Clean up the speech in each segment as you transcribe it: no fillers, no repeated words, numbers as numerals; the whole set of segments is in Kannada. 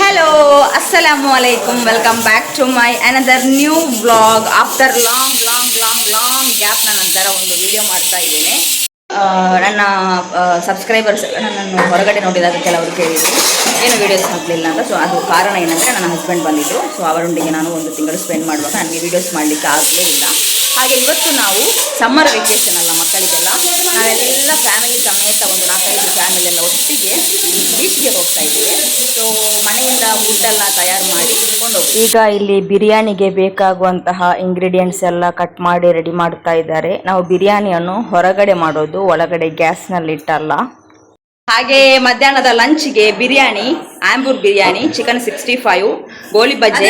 Hello, Assalamu alaikum. Welcome back to my another new vlog. After long gap ನಂತರ ಒಂದು ವಿಡಿಯೋ ಮಾಡ್ತಾ ಇದ್ದೇನೆ. ನನ್ನ ಸಬ್ಸ್ಕ್ರೈಬರ್ಸ್ ನನ್ನನ್ನು ಹೊರಗಡೆ ನೋಡಿದಾಗ ಕೆಲವರು ಕೇಳಿದರು ಏನು ವೀಡಿಯೋಸ್ ಹಾಕಲಿಲ್ಲ ಅಂತ. ಸೊ ಅದು ಕಾರಣ ಏನಂದರೆ ನನ್ನ ಹಸ್ಬೆಂಡ್ ಬಂದಿದ್ದರು. ಸೊ ಅವರೊಂದಿಗೆ ನಾನು ಒಂದು ತಿಂಗಳು ಸ್ಪೆಂಡ್ ಮಾಡುವಾಗ ನನಗೆ ವೀಡಿಯೋಸ್ ಮಾಡಲಿಕ್ಕೆ ಆಗಲೇ ಇಲ್ಲ. ಹಾಗೆ ಇವತ್ತು ನಾವು ಸಮ್ಮರ್ ವೆಕೇಷನ್ ಅಲ್ಲ ಮಕ್ಕಳಿಗೆಲ್ಲ, ನಾವೆಲ್ಲ ಫ್ಯಾಮಿಲಿ ಸಮೇತ ಒಂದು 4-5 ಫ್ಯಾಮಿಲಿ ಎಲ್ಲ ಒಟ್ಟಿಗೆ ಬೀಚ್ಗೆ ಹೋಗ್ತಾ ಇದ್ದೀವಿ. ಸೊ ಮನೆಯಿಂದ ಫುಡ್ಡೆಲ್ಲ ತಯಾರು ಮಾಡಿ ಕೊಂಡೋಗಿ ಈಗ ಇಲ್ಲಿ ಬಿರಿಯಾನಿಗೆ ಬೇಕಾಗುವಂತಹ ಇಂಗ್ರೀಡಿಯೆಂಟ್ಸ್ ಎಲ್ಲ ಕಟ್ ಮಾಡಿ ರೆಡಿ ಮಾಡ್ತಾ ಇದ್ದಾರೆ. ನಾವು ಬಿರಿಯಾನಿಯನ್ನು ಹೊರಗಡೆ ಮಾಡೋದು, ಒಳಗಡೆ ಗ್ಯಾಸ್ನಲ್ಲಿ ಇಟ್ಟಲ್ಲ. ಹಾಗೆ ಮಧ್ಯಾಹ್ನದ ಲಂಚ್ಗೆ ಬಿರಿಯಾನಿ, ಆಂಬೂರ್ ಬಿರಿಯಾನಿ, ಚಿಕನ್ 65, ಗೋಳಿ ಬಜ್ಜೆ,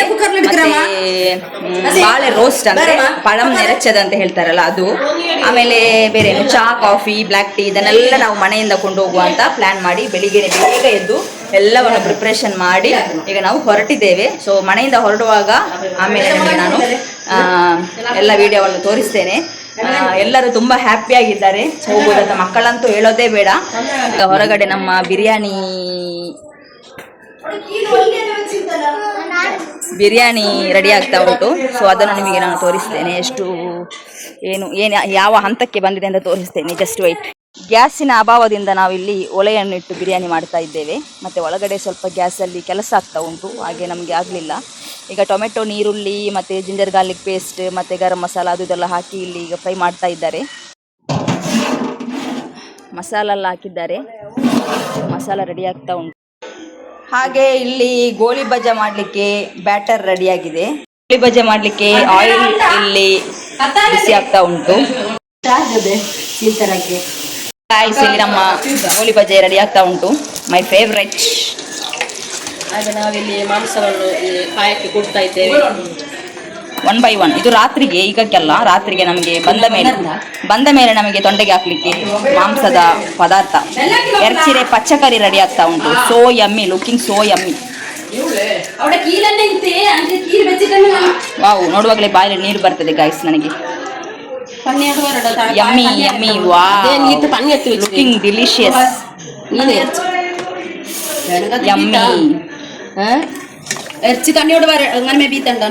ಬಾಳೆ ರೋಸ್ಟ್ ಅಂದ್ರೆ ಪಳಂ ನೆರಚದ ಅಂತ ಹೇಳ್ತಾರಲ್ಲ ಅದು, ಆಮೇಲೆ ಬೇರೆ ಚಹಾ, ಕಾಫಿ, ಬ್ಲ್ಯಾಕ್ ಟೀ ಇದನ್ನೆಲ್ಲ ನಾವು ಮನೆಯಿಂದ ಕೊಂಡೋಗುವ ಅಂತ ಪ್ಲಾನ್ ಮಾಡಿ ಬೆಳಿಗ್ಗೆ ಬೇಗ ಎದ್ದು ಎಲ್ಲವನ್ನು ಪ್ರಿಪ್ರೇಷನ್ ಮಾಡಿ ಈಗ ನಾವು ಹೊರಟಿದ್ದೇವೆ. ಸೊ ಮನೆಯಿಂದ ಹೊರಡುವಾಗ ಆಮೇಲೆ ನಿಮಗೆ ನಾನು ಎಲ್ಲ ವಿಡಿಯೋವನ್ನು ತೋರಿಸ್ತೇನೆ. ಎಲ್ಲರೂ ತುಂಬಾ ಹ್ಯಾಪಿಯಾಗಿದ್ದಾರೆ ಹೋಗೋದಂತ, ಮಕ್ಕಳಂತೂ ಹೇಳೋದೇ ಬೇಡ. ಹೊರಗಡೆ ನಮ್ಮ ಬಿರಿಯಾನಿ ರೆಡಿ ಆಗ್ತಾ ಉಂಟು. ಸೊ ಅದನ್ನು ನಿಮಗೆ ನಾನು ತೋರಿಸ್ತೇನೆ, ಎಷ್ಟು ಏನು ಯಾವ ಹಂತಕ್ಕೆ ಬಂದಿದೆ ಅಂತ ತೋರಿಸ್ತೇನೆ. Just white. ಗ್ಯಾಸಿನ ಅಭಾವದಿಂದ ನಾವಿಲ್ಲಿ ಒಲೆಯನ್ನಿಟ್ಟು ಬಿರಿಯಾನಿ ಮಾಡ್ತಾ ಇದ್ದೇವೆ. ಮತ್ತು ಒಳಗಡೆ ಸ್ವಲ್ಪ ಗ್ಯಾಸಲ್ಲಿ ಕೆಲಸ ಆಗ್ತಾ ಉಂಟು, ಹಾಗೆ ನಮಗೆ ಆಗಲಿಲ್ಲ. ಈಗ ಟೊಮೆಟೊ, ನೀರುಳ್ಳಿ ಮತ್ತು ಜಿಂಜರ್ ಗಾರ್ಲಿಕ್ ಪೇಸ್ಟ್ ಮತ್ತು ಗರಂ ಮಸಾಲ ಅದು ಇದೆಲ್ಲ ಹಾಕಿ ಇಲ್ಲಿ ಈಗ ಫ್ರೈ ಮಾಡ್ತಾ ಇದ್ದಾರೆ. ಮಸಾಲ ಎಲ್ಲ ಹಾಕಿದ್ದಾರೆ, ಮಸಾಲ ರೆಡಿ ಆಗ್ತಾ ಉಂಟು. ಹಾಗೆ ಇಲ್ಲಿ ಗೋಳಿ ಬಜ್ಜೆ ಮಾಡಲಿಕ್ಕೆ ಬ್ಯಾಟರ್ ರೆಡಿಯಾಗಿದೆ. ಗೋಳಿ ಬಜ್ಜೆ ಮಾಡಲಿಕ್ಕೆ ಆಯಿಲ್ ಇಲ್ಲಿ ಬಿಸಿ ಆಗ್ತಾ ಉಂಟು. ಇಲ್ಲಿ ನಮ್ಮ ಗೋಳಿ ಬಜ್ಜೆ ರೆಡಿ ಆಗ್ತಾ ಉಂಟು, ಮೈ ಫೇವ್ರೆಟ್. ಹಾಗೆ ನಾವಿಲ್ಲಿ ಮಾಂಸವನ್ನು ಕಾಯಕ್ಕೆ ಕೊಡ್ತಾ ಇದ್ದೇವೆ 1 by 1. ಇದು ರಾತ್ರಿಗೆ, ಈಗಕ್ಕೆಲ್ಲ ರಾತ್ರಿಗೆ ನಮಗೆ ಬಂದ ಮೇಲೆ ನಮಗೆ ತೊಂಡೆಗೆ ಹಾಕ್ಲಿಕ್ಕೆ ಮಾಂಸದ ಪದಾರ್ಥ. ಎರ್ಚಿರೆ ಪಚ್ಚಕರಿ ರೆಡಿ ಆಗ್ತಾ ಉಂಟು. So yummy, looking so yummy. Wow, ನೋಡುವಾಗಲೇ ಬಾಯಲ್ಲಿ ನೀರು ಬರ್ತದೆ ಗಾಯ್ಸ್ ನನಗೆ. Yummy yummy, wow, looking delicious, yummy. എർച്ചി തണ്ണിയോട് അങ്ങനെ ബീത്തണ്ട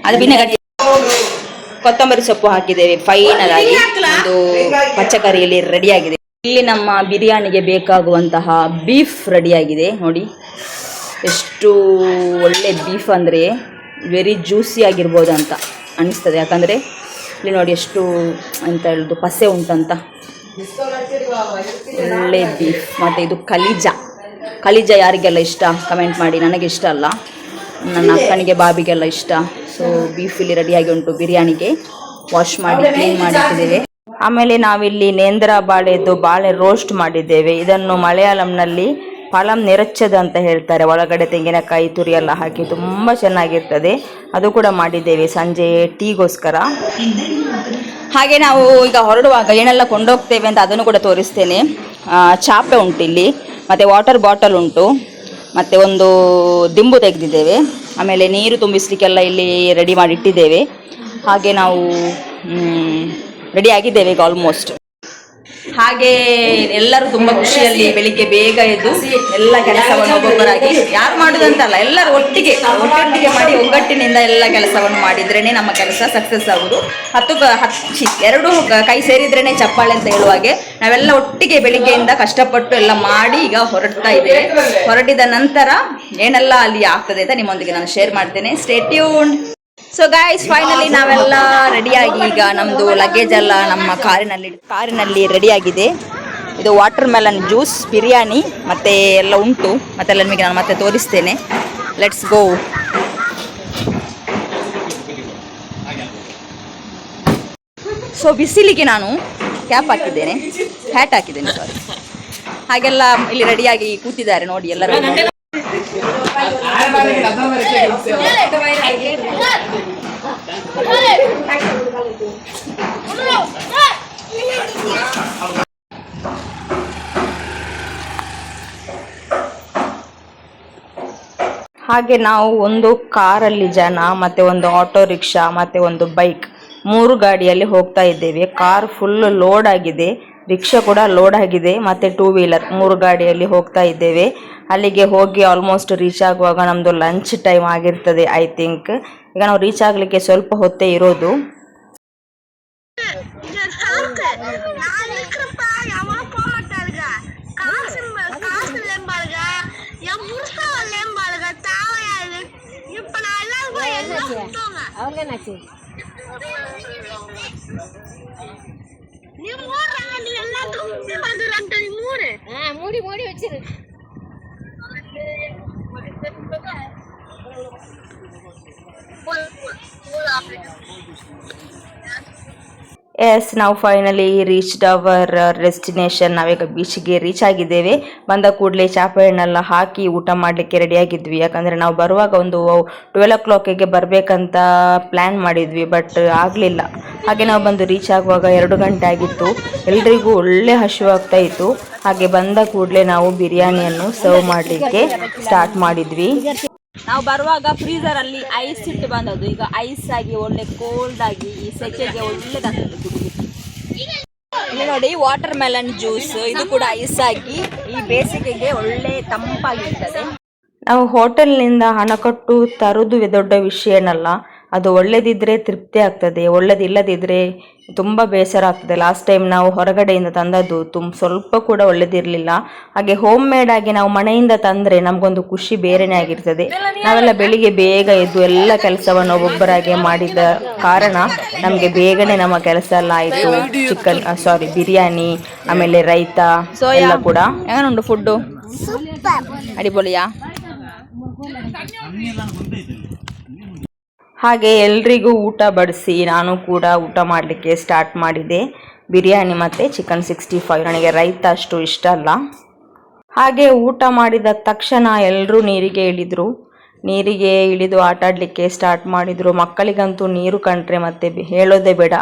ಅದು ಬಿನ್ನಗಟ್ಟಿ ಕೊತ್ತಂಬರಿ ಸೊಪ್ಪು ಹಾಕಿದ್ದೇವೆ. ಫೈನಲ್ ಆಗಿ ಒಂದು ಪಚ್ಚಕರಿಯಲ್ಲಿ ರೆಡಿಯಾಗಿದೆ. ಇಲ್ಲಿ ನಮ್ಮ ಬಿರಿಯಾನಿಗೆ ಬೇಕಾಗುವಂತಹ ಬೀಫ್ ರೆಡಿಯಾಗಿದೆ. ನೋಡಿ ಎಷ್ಟು ಒಳ್ಳೆ ಬೀಫ್ ಅಂದರೆ ವೆರಿ ಜ್ಯೂಸಿ ಆಗಿರ್ಬೋದು ಅಂತ ಅನಿಸ್ತದೆ. ಯಾಕಂದರೆ ಇಲ್ಲಿ ನೋಡಿ ಎಷ್ಟು ಅಂತ ಹೇಳೋದು ಪಸೆ ಉಂಟಂತ, ಒಳ್ಳೆ ಬೀಫ್. ಮತ್ತು ಇದು ಕಲಿಜ ಯಾರಿಗೆಲ್ಲ ಇಷ್ಟ ಕಮೆಂಟ್ ಮಾಡಿ. ನನಗೆ ಇಷ್ಟ ಅಲ್ಲ, ನನ್ನ ಅಕ್ಕನಿಗೆ ಬಾಬಿಗೆಲ್ಲ ಇಷ್ಟ. ಸೊ ಬೀಫ್ ಇಲ್ಲಿ ರೆಡಿಯಾಗಿ ಉಂಟು. ಬಿರಿಯಾನಿಗೆ ವಾಶ್ ಮಾಡಿ ಕ್ಲೀನ್ ಮಾಡಿಟ್ಟಿದ್ದೇವೆ. ಆಮೇಲೆ ನಾವಿಲ್ಲಿ ನೇಂದ್ರ ಬಾಳೆ ರೋಸ್ಟ್ ಮಾಡಿದ್ದೇವೆ. ಇದನ್ನು ಮಲಯಾಳಂನಲ್ಲಿ ಪಳಂ ನೆರಚದ ಅಂತ ಹೇಳ್ತಾರೆ. ಒಳಗಡೆ ತೆಂಗಿನಕಾಯಿ ತುರಿ ಎಲ್ಲ ಹಾಕಿ ತುಂಬ ಚೆನ್ನಾಗಿರ್ತದೆ. ಅದು ಕೂಡ ಮಾಡಿದ್ದೇವೆ ಸಂಜೆ ಟೀಗೋಸ್ಕರ. ಹಾಗೆ ನಾವು ಈಗ ಹೊರಡುವಾಗ ಏನೆಲ್ಲ ಕೊಂಡೋಗ್ತೇವೆ ಅಂತ ಅದನ್ನು ಕೂಡ ತೋರಿಸ್ತೇನೆ. ಚಾಪೆ ಉಂಟು ಇಲ್ಲಿ, ಮತ್ತು ವಾಟರ್ ಬಾಟಲ್ ಉಂಟು, ಮತ್ತು ಒಂದು ದಿಂಬು ತೆಗೆದಿದ್ದೇವೆ. ಆಮೇಲೆ ನೀರು ತುಂಬಿಸಲಿಕ್ಕೆಲ್ಲ ಇಲ್ಲಿ ರೆಡಿ ಮಾಡಿ ಇಟ್ಟಿದ್ದೇವೆ. ಹಾಗೆ ನಾವು ರೆಡಿ ಆಗಿದ್ದೇವೆ ಈಗ ಆಲ್ಮೋಸ್ಟ್. ಹಾಗೆ ಎಲ್ಲರೂ ತುಂಬ ಖುಷಿಯಲ್ಲಿ ಬೆಳಿಗ್ಗೆ ಬೇಗ ಎದ್ದು ಎಲ್ಲ ಕೆಲಸವನ್ನು ಒಬ್ಬೊಬ್ಬರಾಗಿ, ಯಾರು ಮಾಡೋದಂತಲ್ಲ, ಎಲ್ಲರೂ ಒಟ್ಟಿಗೆ ಮಾಡಿ ಒಗ್ಗಟ್ಟಿನಿಂದ ಎಲ್ಲ ಕೆಲಸವನ್ನು ಮಾಡಿದ್ರೇ ನಮ್ಮ ಕೆಲಸ ಸಕ್ಸಸ್ ಆಗುವುದು. 2 ಕೈ ಸೇರಿದ್ರೇ ಚಪ್ಪಾಳೆ ಅಂತ ಹೇಳುವಾಗೆ ನಾವೆಲ್ಲ ಒಟ್ಟಿಗೆ ಬೆಳಿಗ್ಗೆಯಿಂದ ಕಷ್ಟಪಟ್ಟು ಎಲ್ಲ ಮಾಡಿ ಈಗ ಹೊರಡ್ತಾ ಇದ್ದೇವೆ. ಹೊರಟಿದ ನಂತರ ಏನೆಲ್ಲ ಅಲ್ಲಿ ಆಗ್ತದೆ ಅಂತ ನಿಮ್ಮೊಂದಿಗೆ ನಾನು ಶೇರ್ ಮಾಡ್ತೇನೆ. Stay tuned. So guys, finally ನಾವೆಲ್ಲ ರೆಡಿಯಾಗಿ ಈಗ ನಮ್ಮದು ಲಗೇಜ್ ಎಲ್ಲ ನಮ್ಮ ಕಾರಿನಲ್ಲಿ ರೆಡಿಯಾಗಿದೆ. ಇದು ವಾಟರ್ ಮೆಲನ್ ಜ್ಯೂಸ್, ಬಿರಿಯಾನಿ ಮತ್ತು ಎಲ್ಲ ಉಂಟು. ಮತ್ತೆಲ್ಲ ನಿಮಗೆ ನಾನು ಮತ್ತೆ ತೋರಿಸ್ತೇನೆ. Let's go. ಸೊ ಬಿಸಿಲಿಗೆ ನಾನು ಕ್ಯಾಪ್ ಹಾಕಿದ್ದೇನೆ, ಹ್ಯಾಟ್ ಹಾಕಿದ್ದೇನೆ, ಸಾರಿ. ಹಾಗೆಲ್ಲ ಇಲ್ಲಿ ರೆಡಿಯಾಗಿ ಕೂತಿದ್ದಾರೆ ನೋಡಿ ಎಲ್ಲರೂ. ಹಾಗೆ ನಾವು ಒಂದು ಕಾರಲ್ಲಿ ಜನ, ಮತ್ತೆ ಒಂದು ಆಟೋ ರಿಕ್ಷಾ, ಮತ್ತೆ ಒಂದು ಬೈಕ್, 3 ಗಾಡಿಯಲ್ಲಿ ಹೋಗ್ತಾ ಇದ್ದೇವೆ. ಕಾರ್ ಫುಲ್ ಲೋಡ್ ಆಗಿದೆ. ರಿಕ್ಷಾ ಕೂಡ ಲೋಡ್ ಆಗಿದೆ ಮತ್ತು 2 ವೀಲರ್ 3 ಗಾಡಿಯಲ್ಲಿ ಹೋಗ್ತಾ ಇದ್ದೇವೆ. ಅಲ್ಲಿಗೆ ಹೋಗಿ ಆಲ್ಮೋಸ್ಟ್ ರೀಚ್ ಆಗುವಾಗ ನಮ್ಮದು ಲಂಚ್ ಟೈಮ್ ಆಗಿರ್ತದೆ ಐ ಥಿಂಕ್. ಈಗ ನಾವು ರೀಚ್ ಆಗಲಿಕ್ಕೆ ಸ್ವಲ್ಪ ಹೊತ್ತೇ ಇರೋದು. ಎಸ್ ನಾವು ಫೈನಲಿ ರೀಚ್ಡ್ ಅವರ್ ಡೆಸ್ಟಿನೇಷನ್. ನಾವೀಗ ಬೀಚ್ಗೆ ರೀಚ್ ಆಗಿದ್ದೇವೆ. ಬಂದ ಕೂಡಲೇ ಚಾಪೆ ಹಣ್ಣೆಲ್ಲ ಹಾಕಿ ಊಟ ಮಾಡಲಿಕ್ಕೆ ರೆಡಿಯಾಗಿದ್ವಿ. ಯಾಕಂದರೆ ನಾವು ಬರುವಾಗ ಒಂದು 12 o'clockಗೆ ಬರಬೇಕಂತ ಪ್ಲ್ಯಾನ್ ಮಾಡಿದ್ವಿ, ಬಟ್ ಆಗಲಿಲ್ಲ. ಹಾಗೆ ನಾವು ಬಂದು ರೀಚ್ ಆಗುವಾಗ 2 ಗಂಟೆ ಆಗಿತ್ತು. ಎಲ್ರಿಗೂ ಒಳ್ಳೆ ಹಸಿವಾಗ್ತಾ ಇತ್ತು. ಹಾಗೆ ಬಂದ ಕೂಡಲೇ ನಾವು ಬಿರಿಯಾನಿಯನ್ನು ಸರ್ವ್ ಮಾಡಲಿಕ್ಕೆ ಸ್ಟಾರ್ಟ್ ಮಾಡಿದ್ವಿ. ನಾವು ಬರುವಾಗ ಫ್ರೀಸರ್ ಅಲ್ಲಿ ಐಸ್ ಇಟ್ಟು ಬಂದದ್ದು. ಈಗ ಐಸ್ ಆಗಿ ಒಳ್ಳೆ ಕೋಲ್ಡ್ ಆಗಿ ಈ ಸೆಕೆಗೆ ಒಳ್ಳೆದಾಗ್ತದೆ ಕುಡಿಲಿಕ್ಕೆ. ಇಲ್ಲಿ ನೋಡಿ ವಾಟರ್ ಮೆಲನ್ ಜ್ಯೂಸ್, ಇದು ಕೂಡ ಐಸ್ ಆಗಿ ಈ ಬೇಸಿಗೆಗೆ ಒಳ್ಳೆ ತಂಪಾಗಿರ್ತದೆ. ನಾವು ಹೋಟೆಲ್ನಿಂದ ಹಣ ಕೊಟ್ಟು ತರುವುದು ದೊಡ್ಡ ವಿಷಯ ಏನಲ್ಲ, ಅದು ಒಳ್ಳೆದಿದ್ರೆ ತೃಪ್ತಿ ಆಗ್ತದೆ, ಒಳ್ಳೆದಿಲ್ಲದಿದ್ರೆ ತುಂಬ ಬೇಸರ ಆಗ್ತದೆ. ಲಾಸ್ಟ್ ಟೈಮ್ ನಾವು ಹೊರಗಡೆಯಿಂದ ತಂದದ್ದು ಸ್ವಲ್ಪ ಕೂಡ ಒಳ್ಳೆದಿರಲಿಲ್ಲ. ಹಾಗೆ ಹೋಮ್ ಮೇಡ್ ಆಗಿ ನಾವು ಮನೆಯಿಂದ ತಂದರೆ ನಮಗೊಂದು ಖುಷಿ ಬೇರೆನೇ ಆಗಿರ್ತದೆ. ನಾವೆಲ್ಲ ಬೆಳಿಗ್ಗೆ ಬೇಗ ಎದ್ದು ಎಲ್ಲ ಕೆಲಸವನ್ನು ಒಬ್ಬೊಬ್ಬರಾಗೆ ಮಾಡಿದ ಕಾರಣ ನಮಗೆ ಬೇಗನೆ ನಮ್ಮ ಕೆಲಸ ಎಲ್ಲ ಆಯಿತು. ಬಿರಿಯಾನಿ, ಆಮೇಲೆ ರೈತ ಎಲ್ಲ ಕೂಡ ಏನುಂಟು ಫುಡ್ಡು ಅಡಿಪೊಳಿಯಾ. ಹಾಗೆ ಎಲ್ರಿಗೂ ಊಟ ಬಡಿಸಿ ನಾನು ಕೂಡ ಊಟ ಮಾಡಲಿಕ್ಕೆ ಸ್ಟಾರ್ಟ್ ಮಾಡಿದೆ. ಬಿರಿಯಾನಿ ಮತ್ತು ಚಿಕನ್ 65. ನನಗೆ ರೈತ ಅಷ್ಟು ಇಷ್ಟ ಅಲ್ಲ. ಹಾಗೆ ಊಟ ಮಾಡಿದ ತಕ್ಷಣ ಎಲ್ಲರೂ ನೀರಿಗೆ ಇಳಿದು ಆಟ ಆಡಲಿಕ್ಕೆ ಸ್ಟಾರ್ಟ್ ಮಾಡಿದರು. ಮಕ್ಕಳಿಗಂತೂ ನೀರು ಕಂಡ್ರೆ ಮತ್ತೆ ಹೇಳೋದೇ ಬೇಡ.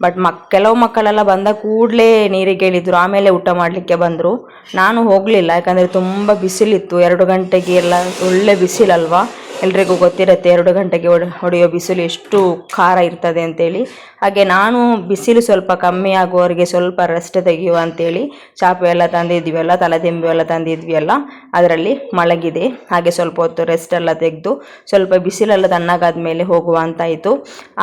ಬಟ್ ಕೆಲವು ಮಕ್ಕಳೆಲ್ಲ ಬಂದ ಕೂಡಲೇ ನೀರಿಗೆ ಇಳಿದ್ರು, ಆಮೇಲೆ ಊಟ ಮಾಡಲಿಕ್ಕೆ ಬಂದರು. ನಾನು ಹೋಗಲಿಲ್ಲ, ಯಾಕಂದರೆ ತುಂಬ ಬಿಸಿಲಿತ್ತು. 2 ಗಂಟೆಗೆ ಎಲ್ಲ ಒಳ್ಳೆ ಬಿಸಿಲಲ್ವಾ, ಎಲ್ರಿಗೂ ಗೊತ್ತಿರುತ್ತೆ 2 ಗಂಟೆಗೆ ಹೊಡೆಯೋ ಬಿಸಿಲು ಎಷ್ಟು ಖಾರ ಇರ್ತದೆ ಅಂತೇಳಿ. ಹಾಗೆ ನಾನು ಬಿಸಿಲು ಸ್ವಲ್ಪ ಕಮ್ಮಿ ಆಗುವವರೆಗೆ ಸ್ವಲ್ಪ ರೆಸ್ಟ್ ತೆಗೆಯುವ ಅಂತೇಳಿ ಚಾಪೆ ಎಲ್ಲ ತಂದಿದ್ವಿ ಅಲ್ಲ, ತಲೆದಿಂಬು ಎಲ್ಲ ತಂದಿದ್ವಿ ಅಲ್ಲ, ಅದರಲ್ಲಿ ಮಲಗಿದೆ. ಹಾಗೆ ಸ್ವಲ್ಪ ಹೊತ್ತು ರೆಸ್ಟ್ ಎಲ್ಲ ತೆಗೆದು ಸ್ವಲ್ಪ ಬಿಸಿಲೆಲ್ಲ ತಣ್ಣಗಾದ ಮೇಲೆ ಹೋಗುವ ಅಂತಾಯಿತು.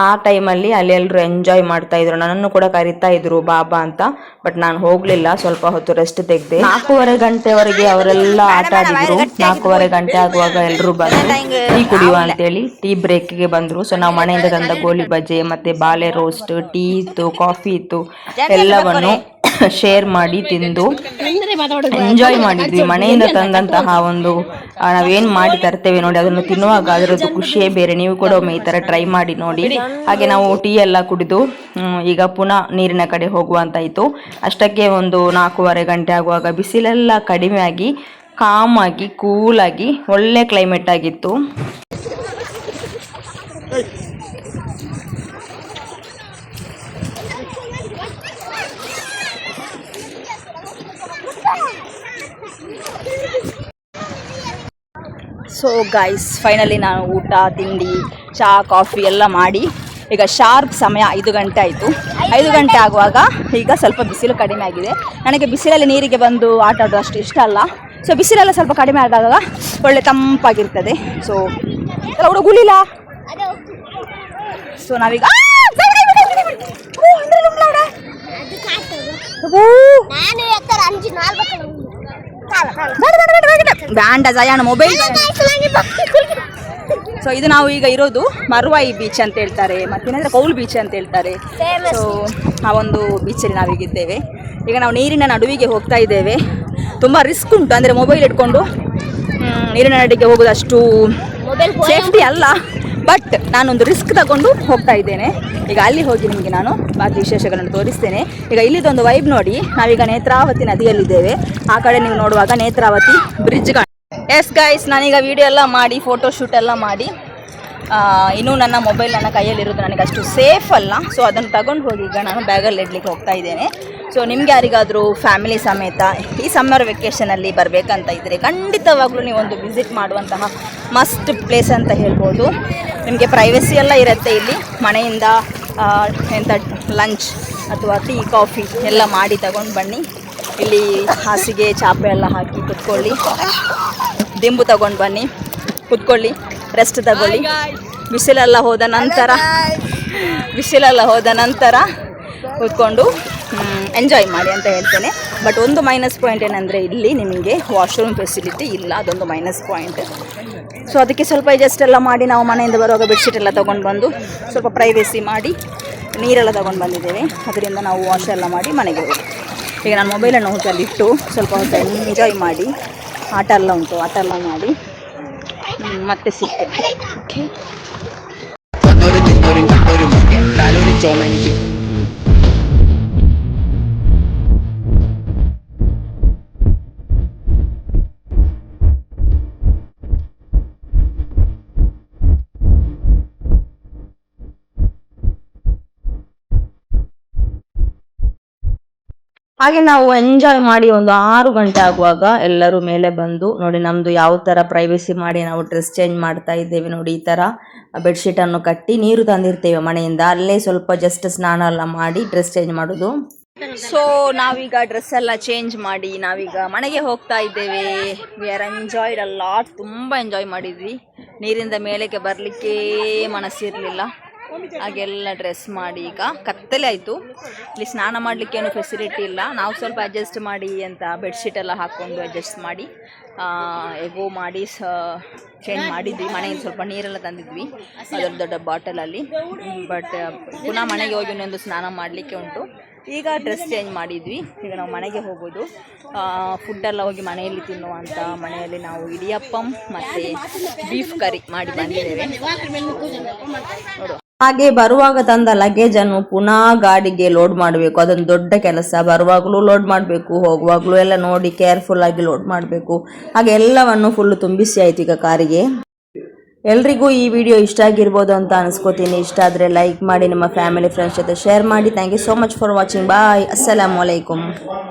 ಆ ಟೈಮಲ್ಲಿ ಅಲ್ಲಿ ಎಲ್ಲರೂ ಎಂಜಾಯ್ ಮಾಡ್ತಾ ಇದ್ರು, ನನ್ನನ್ನು ಕೂಡ ಕರಿತಾ ಇದ್ರು ಬಾಬಾ ಅಂತ. ಬಟ್ ನಾನು ಹೋಗಲಿಲ್ಲ, ಸ್ವಲ್ಪ ಹೊತ್ತು ರೆಸ್ಟ್ ತೆಗೆದೆ. 4:15 ಗಂಟೆವರೆಗೆ ಅವರೆಲ್ಲ ಆಟ ಆಡಿದ್ರು. 4:15 ಗಂಟೆ ಆಗುವಾಗ ಎಲ್ಲರೂ ಬಂದು ಟೀ ಕುಡಿಯುವ ಅಂತೇಳಿ ಟೀ ಬ್ರೇಕ್ಗೆ ಬಂದರು. ಸೊ ನಾವು ಮನೆಯಿಂದ ತಂದ ಗೋಳಿ ಬಜೆ ಮತ್ತು ಬಾಳೆ ರೋಸ್ಟ್, ಟೀ ಇತ್ತು, ಕಾಫಿ ಇತ್ತು, ಎಲ್ಲವನ್ನು ಶೇರ್ ಮಾಡಿ ತಿಂದು ಎಂಜಾಯ್ ಮಾಡಿದ್ವಿ. ಮನೆಯಿಂದ ತಂದಂತಹ ಒಂದು ನಾವೇನು ಮಾಡಿ ತರ್ತೇವೆ ನೋಡಿ, ಅದನ್ನು ತಿನ್ನುವಾಗ ಅದರದ್ದು ಖುಷಿಯೇ ಬೇರೆ. ನೀವು ಕೂಡ ಒಮ್ಮೆ ಈ ಥರ ಟ್ರೈ ಮಾಡಿ ನೋಡಿ. ಹಾಗೆ ನಾವು ಟೀ ಎಲ್ಲ ಕುಡಿದು ಈಗ ಪುನಃ ನೀರಿನ ಕಡೆ ಹೋಗುವಂತಾಯಿತು. ಅಷ್ಟಕ್ಕೆ ಒಂದು 4:15 ಗಂಟೆ ಆಗುವಾಗ ಬಿಸಿಲೆಲ್ಲ ಕಡಿಮೆ ಆಗಿ ಕಾಮಾಗಿ ಕೂಲಾಗಿ ಒಳ್ಳೆ ಕ್ಲೈಮೇಟ್ ಆಗಿತ್ತು. ಸೊ ಗೈಸ್, ಫೈನಲಿ ನಾನು ಊಟ ತಿಂಡಿ ಚಹಾ ಕಾಫಿ ಎಲ್ಲ ಮಾಡಿ ಈಗ ಶಾರ್ಪ್ ಸಮಯ 5 ಗಂಟೆ ಆಯಿತು. 5 ಗಂಟೆ ಆಗುವಾಗ ಈಗ ಸ್ವಲ್ಪ ಬಿಸಿಲು ಕಡಿಮೆ ಆಗಿದೆ. ನನಗೆ ಬಿಸಿಲಲ್ಲಿ ನೀರಿಗೆ ಬಂದು ಆಟ ಆಡೋದು ಅಷ್ಟು ಇಷ್ಟ ಅಲ್ಲ. ಸೊ ಬಿಸಿಲೆಲ್ಲ ಸ್ವಲ್ಪ ಕಡಿಮೆ ಆದಾಗ ಒಳ್ಳೆ ತಂಪಾಗಿರ್ತದೆ. ಸೊ ಎಲ್ಲ ಗುಳಿಲ್ಲ. ಸೊ ನಾವೀಗ ಬ್ಯಾಂಡ ಜಯಾನ ಮೊಬೈಲ್. ಸೊ ಇದು ನಾವು ಈಗ ಇರೋದು ಮರುವಾಯಿ ಬೀಚ್ ಅಂತ ಹೇಳ್ತಾರೆ, ಮತ್ತೇನಂದರೆ ಕೌಲ್ ಬೀಚ್ ಅಂತ ಹೇಳ್ತಾರೆ. ಸೊ ಆ ಒಂದು ಬೀಚಲ್ಲಿ ನಾವೀಗಿದ್ದೇವೆ. ಈಗ ನಾವು ನೀರಿನ ನಡುವಿಗೆ ಹೋಗ್ತಾ ಇದ್ದೇವೆ. ತುಂಬ ರಿಸ್ಕ್ ಉಂಟು, ಅಂದರೆ ಮೊಬೈಲ್ ಇಟ್ಕೊಂಡು ನೀರಿನ ನಡುವಿಗೆ ಹೋಗೋದು ಅಷ್ಟು ಸೇಫ್ಟಿ ಅಲ್ಲ. ಬಟ್ ನಾನೊಂದು ರಿಸ್ಕ್ ತಗೊಂಡು ಹೋಗ್ತಾ ಇದ್ದೇನೆ. ಈಗ ಅಲ್ಲಿ ಹೋಗಿ ನಿಮಗೆ ನಾನು ಬಾಕಿ ವಿಶೇಷಗಳನ್ನು ತೋರಿಸ್ತೇನೆ. ಈಗ ಇಲ್ಲಿದೊಂದು ವೈಬ್ ನೋಡಿ. ನಾವೀಗ ನೇತ್ರಾವತಿ ನದಿಯಲ್ಲಿದ್ದೇವೆ. ಆ ಕಡೆ ನೀವು ನೋಡುವಾಗ ನೇತ್ರಾವತಿ ಬ್ರಿಡ್ಜ್ ಎಸ್ ಗೈಸ್, ನಾನೀಗ ವಿಡಿಯೋ ಎಲ್ಲ ಮಾಡಿ ಫೋಟೋ ಶೂಟ್ ಎಲ್ಲ ಮಾಡಿ ಇನ್ನೂ ನನ್ನ ಮೊಬೈಲ್ ನನ್ನ ಕೈಯಲ್ಲಿರೋದು ನನಗೆ ಅಷ್ಟು ಸೇಫ್ ಅಲ್ಲ. ಸೊ ಅದನ್ನು ತಗೊಂಡು ಹೋಗಿ ಈಗ ನಾನು ಬ್ಯಾಗಲ್ಲಿ ಇಡಲಿಕ್ಕೆ ಹೋಗ್ತಾ ಇದ್ದೇನೆ. ಸೊ ನಿಮ್ಗೆ ಯಾರಿಗಾದರೂ ಫ್ಯಾಮಿಲಿ ಸಮೇತ ಈ ಸಮ್ಮರ್ ವೆಕೇಷನಲ್ಲಿ ಬರಬೇಕಂತ ಇದ್ದರೆ ಖಂಡಿತವಾಗ್ಲೂ ನೀವೊಂದು ವಿಸಿಟ್ ಮಾಡುವಂತಹ ಮಸ್ಟ್ ಪ್ಲೇಸ್ ಅಂತ ಹೇಳ್ಬೋದು. ನಿಮಗೆ ಪ್ರೈವಸಿ ಎಲ್ಲ ಇರುತ್ತೆ ಇಲ್ಲಿ. ಮನೆಯಿಂದ ಎಂಥ ಲಂಚ್ ಅಥವಾ ಟೀ ಕಾಫಿ ಎಲ್ಲ ಮಾಡಿ ತಗೊಂಡು ಬನ್ನಿ. ಇಲ್ಲಿ ಹಾಸಿಗೆ ಚಾಪೆ ಎಲ್ಲ ಹಾಕಿ ಕುತ್ಕೊಳ್ಳಿ, ದಿಂಬು ತಗೊಂಡು ಬನ್ನಿ, ಕುತ್ಕೊಳ್ಳಿ, ರೆಸ್ಟ್ ತಗೊಳ್ಳಿ. ಬಿಸಿಲೆಲ್ಲ ಹೋದ ನಂತರ ಕೂತ್ಕೊಂಡು ಎಂಜಾಯ್ ಮಾಡಿ ಅಂತ ಹೇಳ್ತೇನೆ. ಬಟ್ ಒಂದು ಮೈನಸ್ ಪಾಯಿಂಟ್ ಏನಂದರೆ ಇಲ್ಲಿ ನಿಮಗೆ ವಾಶ್ರೂಮ್ ಫೆಸಿಲಿಟಿ ಇಲ್ಲ, ಅದೊಂದು ಮೈನಸ್ ಪಾಯಿಂಟ್. ಸೊ ಅದಕ್ಕೆ ಸ್ವಲ್ಪ ಅಡ್ಜಸ್ಟ್ ಎಲ್ಲ ಮಾಡಿ ನಾವು ಮನೆಯಿಂದ ಬರುವಾಗ ಬೆಡ್ಶೀಟ್ ಎಲ್ಲ ತೊಗೊಂಡು ಬಂದು ಸ್ವಲ್ಪ ಪ್ರೈವೇಸಿ ಮಾಡಿ ನೀರೆಲ್ಲ ತೊಗೊಂಡು ಬಂದಿದ್ದೇವೆ. ಅದರಿಂದ ನಾವು ವಾಶ್ ಎಲ್ಲ ಮಾಡಿ ಮನೆಗೆ ಹೋಗಿ ಈಗ ನಾನು ಮೊಬೈಲನ್ನು ಹೋಟೆಲಿಟ್ಟು ಸ್ವಲ್ಪ ಹೊತ್ತು ಎಂಜಾಯ್ ಮಾಡಿ ಆಟ ಎಲ್ಲ ಮಾಡಿ ಮತ್ತೆ ಸಿಗ್ತೇನೆ. ಓಕೆ. ಹಾಗೆ ನಾವು ಎಂಜಾಯ್ ಮಾಡಿ ಒಂದು 6 ಗಂಟೆ ಆಗುವಾಗ ಎಲ್ಲರೂ ಮೇಲೆ ಬಂದು ನೋಡಿ ನಮ್ಮದು ಯಾವ ಥರ ಪ್ರೈವೇಸಿ ಮಾಡಿ ನಾವು ಡ್ರೆಸ್ ಚೇಂಜ್ ಮಾಡ್ತಾ ಇದ್ದೇವೆ. ನೋಡಿ ಈ ಥರ ಬೆಡ್ಶೀಟನ್ನು ಕಟ್ಟಿ ನೀರು ತಂದಿರ್ತೇವೆ ಮನೆಯಿಂದ, ಅಲ್ಲೇ ಸ್ವಲ್ಪ ಜಸ್ಟ್ ಸ್ನಾನ ಎಲ್ಲ ಮಾಡಿ ಡ್ರೆಸ್ ಚೇಂಜ್ ಮಾಡೋದು. ಸೊ ನಾವೀಗ ಡ್ರೆಸ್ ಎಲ್ಲ ಚೇಂಜ್ ಮಾಡಿ ನಾವೀಗ ಮನೆಗೆ ಹೋಗ್ತಾ ಇದ್ದೇವೆ. ವಿ ಆರ್ ಎಂಜಾಯ್ಡ್ ಅಲ್ಲ, ತುಂಬ ಎಂಜಾಯ್ ಮಾಡಿದ್ವಿ. ನೀರಿಂದ ಮೇಲಕ್ಕೆ ಬರಲಿಕ್ಕೆ ಮನಸ್ಸಿರಲಿಲ್ಲ, ಹಾಗೆಲ್ಲ ಡ್ರೆಸ್ ಮಾಡಿ ಈಗ ಕತ್ತಲೆ ಆಯಿತು. ಇಲ್ಲಿ ಸ್ನಾನ ಮಾಡಲಿಕ್ಕೆ ಏನು ಫೆಸಿಲಿಟಿ ಇಲ್ಲ, ನಾವು ಸ್ವಲ್ಪ ಅಡ್ಜಸ್ಟ್ ಮಾಡಿ ಅಂತ ಬೆಡ್ಶೀಟ್ ಎಲ್ಲ ಹಾಕ್ಕೊಂಡು ಅಡ್ಜಸ್ಟ್ ಮಾಡಿ ಎಗೋ ಮಾಡಿ ಚೇಂಜ್ ಮಾಡಿದ್ವಿ. ಮನೆಯಿಂದ ಸ್ವಲ್ಪ ನೀರೆಲ್ಲ ತಂದಿದ್ವಿ ದೊಡ್ಡ ದೊಡ್ಡ ಬಾಟಲಲ್ಲಿ. ಬಟ್ ಪುನಃ ಮನೆಗೆ ಹೋಗಿ ಇನ್ನೊಂದು ಸ್ನಾನ ಮಾಡಲಿಕ್ಕೆ ಉಂಟು. ಈಗ ಡ್ರೆಸ್ ಚೇಂಜ್ ಮಾಡಿದ್ವಿ, ಈಗ ನಾವು ಮನೆಗೆ ಹೋಗೋದು. ಫುಡ್ಡೆಲ್ಲ ಹೋಗಿ ಮನೆಯಲ್ಲಿ ತಿನ್ನುವಂಥ, ಮನೆಯಲ್ಲಿ ನಾವು ಇಡಿಯಪ್ಪಂ ಮತ್ತು ಬೀಫ್ ಕರಿ ಮಾಡಿ ಬಂದಿದ್ದೇವೆ. ನೋಡು. ಹಾಗೆ ಬರುವಾಗ ತಂದ ಲಗೇಜನ್ನು ಪುನಃ ಗಾಡಿಗೆ ಲೋಡ್ ಮಾಡಬೇಕು, ಅದೊಂದು ದೊಡ್ಡ ಕೆಲಸ. ಬರುವಾಗಲೂ ಲೋಡ್ ಮಾಡಬೇಕು, ಹೋಗುವಾಗಲೂ ಎಲ್ಲ ನೋಡಿ ಕೇರ್ಫುಲ್ ಆಗಿ ಲೋಡ್ ಮಾಡಬೇಕು. ಹಾಗೆ ಎಲ್ಲವನ್ನು ಫುಲ್ಲು ತುಂಬಿಸಿ ಆಯಿತು ಈಗ ಕಾರಿಗೆ. ಎಲ್ರಿಗೂ ಈ ವಿಡಿಯೋ ಇಷ್ಟ ಆಗಿರ್ಬೋದು ಅಂತ ಅನಿಸ್ಕೋತೀನಿ. ಇಷ್ಟ ಆದರೆ ಲೈಕ್ ಮಾಡಿ, ನಿಮ್ಮ ಫ್ಯಾಮಿಲಿ ಫ್ರೆಂಡ್ಸ್ ಜೊತೆ ಶೇರ್ ಮಾಡಿ. Thank you so much for watching. Bye. ಅಸ್ಸಲಾಮು ಅಲೈಕುಮ್.